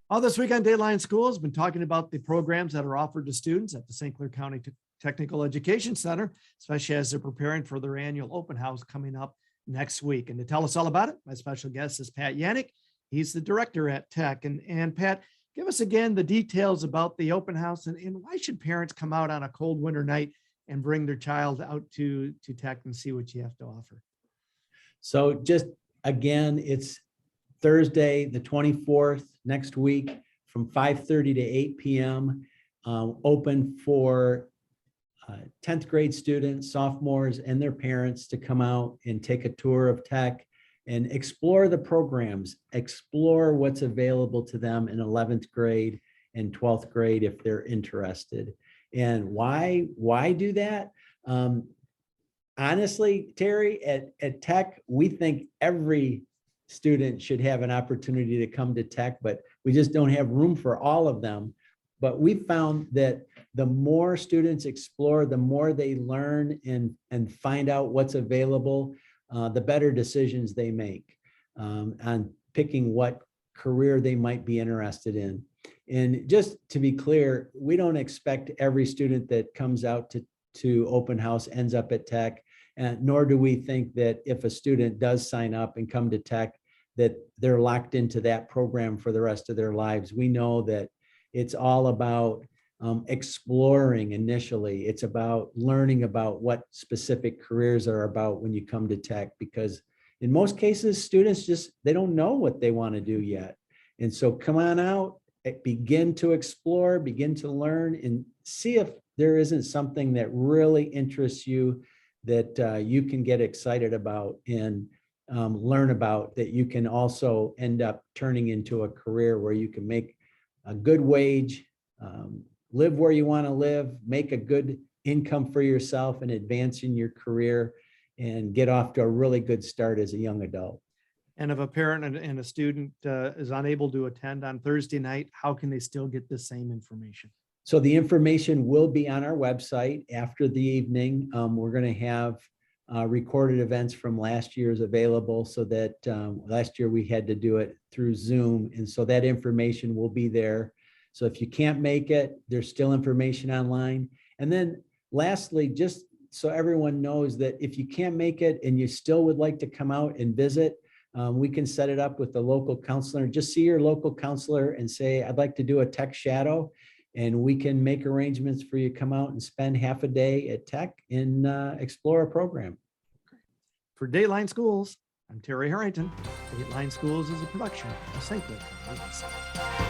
All this week on Dateline Schools, been talking about the programs that are offered to students at the St. Clair County Technical Education Center, especially as they're preparing for their annual open house coming up next week. And to tell us all about it, my special guest is Pat Yanink. He's the director at TEC. And Pat, give us again the details about the open house and why should parents come out on a cold winter night and bring their child out to TEC and see what you have to offer? So just again, it's Thursday, the 24th, next week from 5:30 to 8 p.m. Open for 10th grade students, sophomores, and their parents to come out and take a tour of TEC and explore the programs, explore what's available to them in 11th grade and 12th grade if they're interested. And why do that? Honestly, Terry, at TEC, we think every student should have an opportunity to come to TEC, but we just don't have room for all of them. But we found that the more students explore, the more they learn and find out what's available, the better decisions they make on picking what career they might be interested in. And just to be clear, we don't expect every student that comes out to open house ends up at TEC. Nor do we think that if a student does sign up and come to TEC, that they're locked into that program for the rest of their lives. We know that it's all about exploring initially. It's about learning about what specific careers are about when you come to TEC, because in most cases, students they don't know what they want to do yet. And so come on out, begin to explore, begin to learn, and see if there isn't something that really interests you that you can get excited about and learn about, that you can also end up turning into a career where you can make a good wage, live where you want to live, make a good income for yourself and advance in your career and get off to a really good start as a young adult. And if a parent and a student is unable to attend on Thursday night, how can they still get the same information? So the information will be on our website after the evening. We're going to have recorded events from last year's available, so that last year we had to do it through Zoom. And so that information will be there. So if you can't make it, there's still information online. And then lastly, just so everyone knows that if you can't make it and you still would like to come out and visit, we can set it up with the local counselor. Just see your local counselor and say, I'd like to do a TEC shadow. And we can make arrangements for you to come out and spend half a day at TEC and explore a program. For Dateline Schools, I'm Terry Harrington. Dateline Schools is a production of St. Clair County.